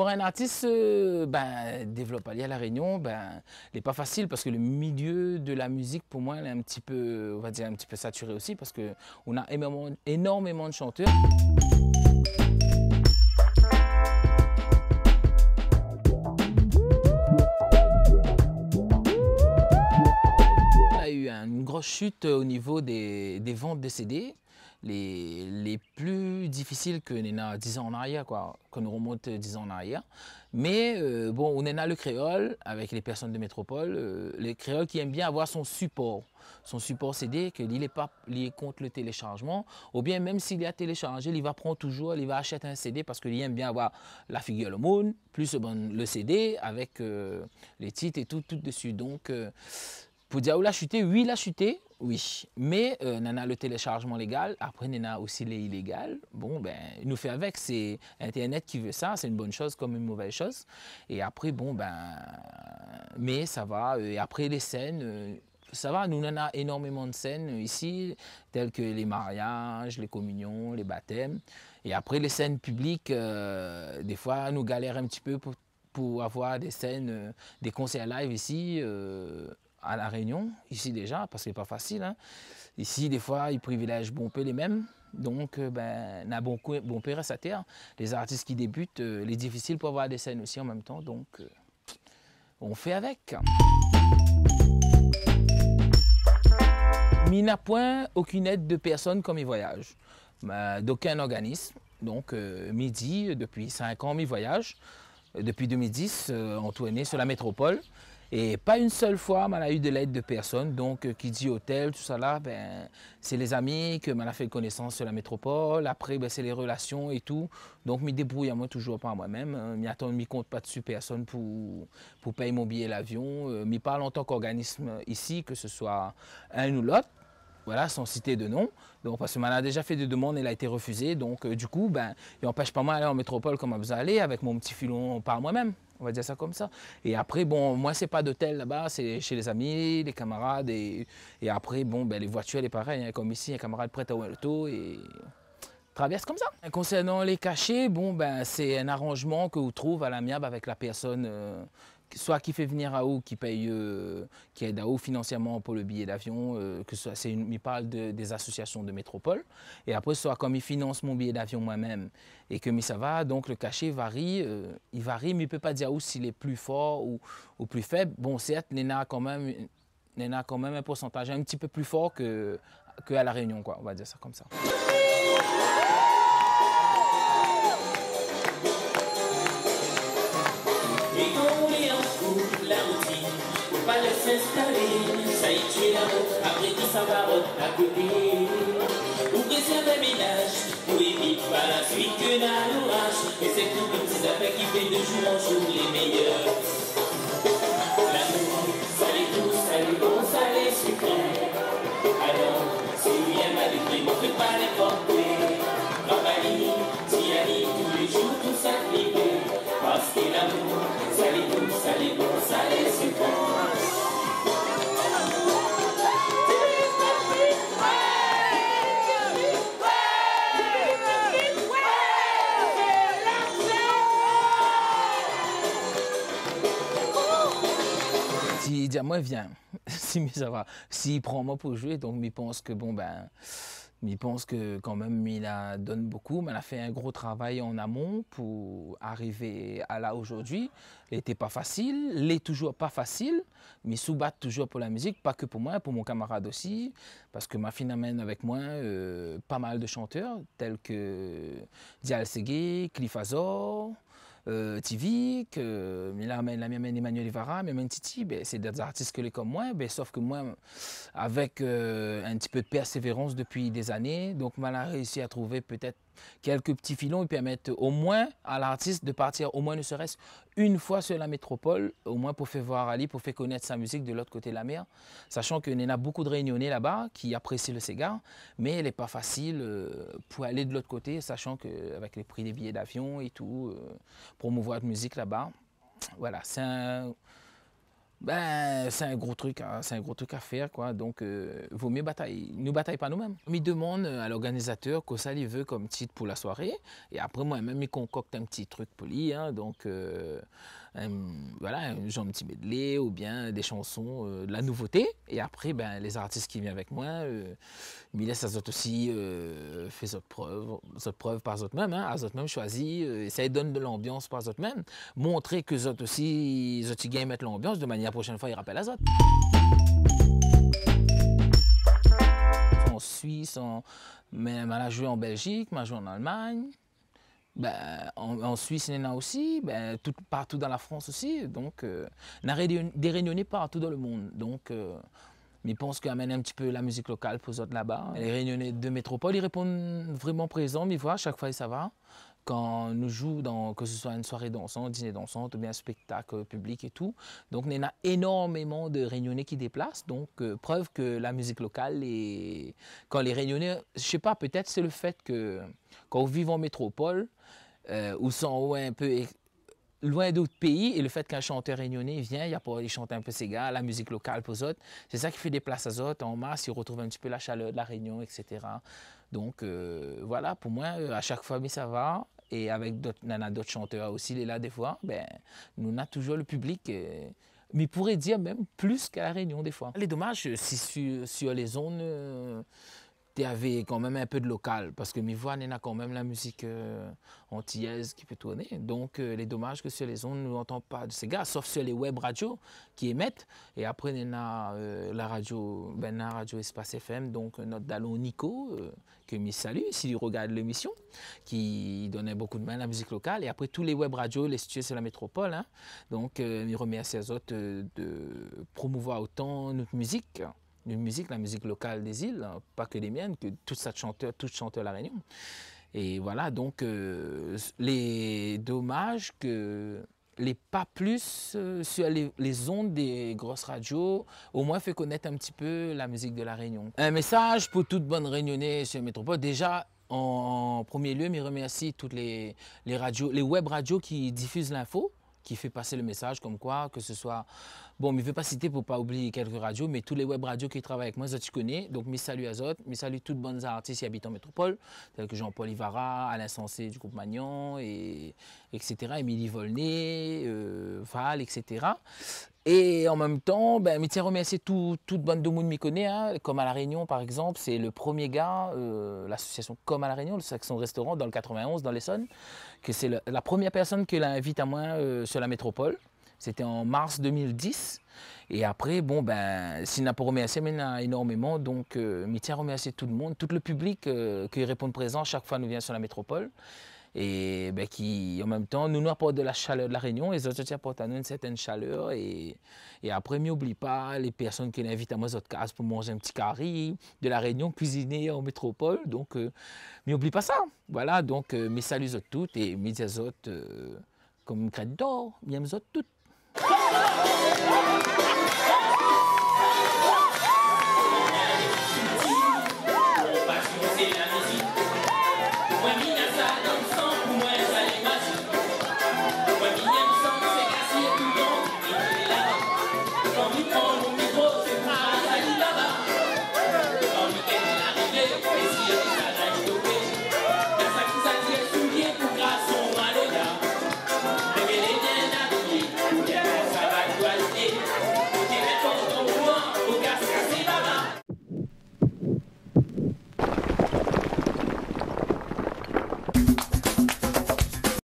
pour un artiste, développer à La Réunion, il n'est pas facile parce que le milieu de la musique, pour moi, il est un petit peu, on va dire, un petit peu saturé aussi parce qu'on a énormément de chanteurs. On a eu une grosse chute au niveau des ventes de CD. Les plus difficiles que nous avons 10 ans en arrière, quoi, que nous remonte 10 ans en arrière. Mais bon, on a le créole avec les personnes de métropole, le créole qui aime bien avoir son support CD, que il n'est pas lié contre le téléchargement, ou bien même s'il est téléchargé, il va prendre toujours, il va acheter un CD parce qu'il aime bien avoir la figure le monde, plus le CD avec les titres et tout dessus. Donc, pour dire où il a chuté, oui, il a chuté, oui. Mais on a le téléchargement légal, après on a aussi les illégales. Bon, il nous fait avec, c'est Internet qui veut ça, c'est une bonne chose comme une mauvaise chose. Et après, bon, mais ça va. Et après les scènes, ça va, nous on a énormément de scènes ici, telles que les mariages, les communions, les baptêmes. Et après les scènes publiques, des fois, nous galérons un petit peu pour avoir des scènes, des concerts live ici. À La Réunion, ici déjà, parce que c'est pas facile. Hein. Ici, des fois, ils privilègent bon peu les mêmes. Donc, on a bon peu reste à terre. Les artistes qui débutent, les difficiles pour avoir des scènes aussi en même temps. Donc, on fait avec. Il n'y a point aucune aide de personne comme ils voyagent. D'aucun organisme. Donc, Midi, depuis 5 ans, ils voyagent. Depuis 2010, on tournait sur la métropole. Et pas une seule fois, on a eu de l'aide de personne. Donc, qui dit hôtel, tout ça là, c'est les amis que m'en a fait connaissance sur la métropole. Après, c'est les relations et tout. Donc, je me débrouille moi toujours par moi-même. Je ne compte pas dessus personne pour payer mon billet d'avion. Je parle en tant qu'organisme ici, que ce soit un ou l'autre. Voilà, sans citer de nom. Donc, parce que m'en a déjà fait des demandes, elle a été refusée. Donc, du coup, il n'empêche pas moi d'aller en métropole comme je besoin d'aller avec mon petit filon par moi-même. On va dire ça comme ça. Et après, bon, moi, c'est pas d'hôtel là-bas, c'est chez les amis, les camarades. Et après, bon, les voitures, elle est pareil. Hein, comme ici, un camarade prêt à l'auto et traverse comme ça. Concernant les cachets, bon, c'est un arrangement que vous trouvez à l'amiable avec la personne, soit qui fait venir à vous, qui paye, qui aide à vous financièrement pour le billet d'avion, que ce soit, il parle des associations de métropole. Et après, soit comme il finance mon billet d'avion moi-même et que ça va, donc le cachet varie, il varie, mais il ne peut pas dire où s'il est plus fort ou plus faible. Bon, certes, il y a quand même un pourcentage un petit peu plus fort qu'à La Réunion, quoi, on va dire ça comme ça. Et quand on est en couple, la routine, faut pas laisser s'installer. Ça y est, tu es là-haut, après tout ça va à côté. Ouvrez sur le ménage, pour éviter par la suite que dans l'orage. Et c'est tout comme ces affaires qui fait de jour en jour les meilleurs. L'amour, ça les douce, ça les bon, ça les sucré. Alors, si vous aimez ma déprime, on fait pas n'importe quoi. Travailler, s'y aller tous les jours, tout ça libère. Parce que l'amour, ça les douce, ça les bon, ça les sucré. Si Diamant vient, si ça va, s'il prend moi pour jouer, donc il pense que bon il pense que quand même il a donne beaucoup, mais il a fait un gros travail en amont pour arriver à là aujourd'hui. Il n'était pas facile, il n'est toujours pas facile, mais il sous-bat toujours pour la musique, pas que pour moi, pour mon camarade aussi, parce que ma fille amène avec moi pas mal de chanteurs tels que Dial Segué, Cliff Azor, Tivik, la mienne Emmanuel Ivara, même Titi, c'est des artistes que les comme moi, sauf que moi, avec un petit peu de persévérance depuis des années, donc on a réussi à trouver peut-être quelques petits filons qui permettent au moins à l'artiste de partir au moins ne serait-ce une fois sur la métropole, au moins pour faire voir Ali, pour faire connaître sa musique de l'autre côté de la mer, sachant qu'il y a beaucoup de Réunionnais là-bas qui apprécient le Ségard, mais elle n'est pas facile pour aller de l'autre côté, sachant qu'avec les prix des billets d'avion et tout, promouvoir de musique là-bas, voilà, c'est Ben, c'est un gros truc, c'est un gros truc à faire, quoi. Donc, vaut mieux batailler. Nous bataille pas nous-mêmes. Il demande à l'organisateur que ça il veut comme titre pour la soirée. Et après, moi-même, il concocte un petit truc pour lui. Hein. Donc, voilà, genre un petit medley ou bien des chansons, de la nouveauté. Et après, ben, les artistes qui viennent avec moi, ils laissent à eux aussi faire d'autres preuves par eux mêmes. Hein. À eux mêmes choisir, ça donne de l'ambiance par eux mêmes. Montrer que eux aussi, ils gagnent mettre l'ambiance de manière. La prochaine fois, il rappelle Azot. En Suisse, même elle a joué en Belgique, elle a joué en Allemagne. Ben, en Suisse, il y en a aussi, ben, partout dans la France aussi. Donc, il y a des réunionnais partout dans le monde. Donc, je pense qu'ils amènent un petit peu la musique locale pour eux autres là-bas. Les réunionnais de métropole, ils répondent vraiment présents, mais voilà, à chaque fois, ça va. Quand nous jouons, que ce soit une soirée dansante, dîner dansante, ou bien un spectacle public et tout. Donc, il y a énormément de réunionnais qui déplacent. Donc, preuve que la musique locale, quand les réunionnais, je ne sais pas, peut-être c'est le fait que quand on vit en métropole, ou sont un peu loin d'autres pays, et le fait qu'un chanteur réunionnais vient, il chante un peu ses gars, la musique locale pour eux autres, c'est ça qui fait des places à eux autres, en masse, ils retrouvent un petit peu la chaleur de la Réunion, etc. Donc, voilà, pour moi, à chaque fois, mais ça va. Et avec d'autres chanteurs aussi, il est là des fois, ben, nous on a toujours le public, mais pourrait dire même plus qu'à la Réunion des fois. Les dommages, si sur les zones, il y avait quand même un peu de local, parce que Mivoine, il y a quand même la musique antillaise qui peut tourner. Donc, les dommages que sur les ondes, nous n'entendons pas de ces gars, sauf sur les web radios qui émettent. Et après, il y a la radio Espace FM, donc notre Dallon Nico, que je salue, s'il regarde l'émission, qui donnait beaucoup de main à la musique locale. Et après, tous les web radios, les situés sur la métropole. Hein. Donc, je remercie les autres de promouvoir autant notre musique. La musique locale des îles, hein, pas que les miennes, que tous chanteurs la Réunion. Et voilà, donc les dommages que les pas plus sur les ondes des grosses radios, au moins fait connaître un petit peu la musique de la Réunion. Un message pour toute bonne réunionnais sur Métropole. Déjà, en premier lieu, je remercie toutes les radios, les web radios qui diffusent l'info, qui fait passer le message comme quoi, que ce soit... Bon, je ne vais pas citer pour ne pas oublier quelques radios, mais tous les web radios qui travaillent avec moi, je connais. Donc, mes saluts à eux, mes saluts toutes bonnes artistes qui habitent en métropole, tels que Jean-Paul Ivara, Alain Sensé du groupe Magnon, etc., Émilie Volnay, Val, etc. Et en même temps, ben, je tiens à remercier toute bonne de monde m'y connaît, hein, comme à La Réunion par exemple, c'est le premier gars, l'association Comme à La Réunion, le section restaurant dans le 91, dans l'Essonne, que c'est la première personne qui l'invite à moi sur la métropole. C'était en mars 2010. Et après, bon, ben, s'il n'a pas remercié, mais il y en a énormément. Donc, je tiens à remercier tout le monde, tout le public qui répond présent chaque fois que nous vient sur la métropole. Et ben, qui, en même temps, nous apportent de la chaleur de la Réunion. Et les autres apportent à nous une certaine chaleur. Et après, n'oublie pas les personnes qui l'invitent à moi, autres cases pour manger un petit carré de la Réunion, cuisiner en métropole. Donc, n'oublie pas ça. Voilà, donc, mes saluts à toutes et mes autres, comme Crête d'Or, mes autres toutes.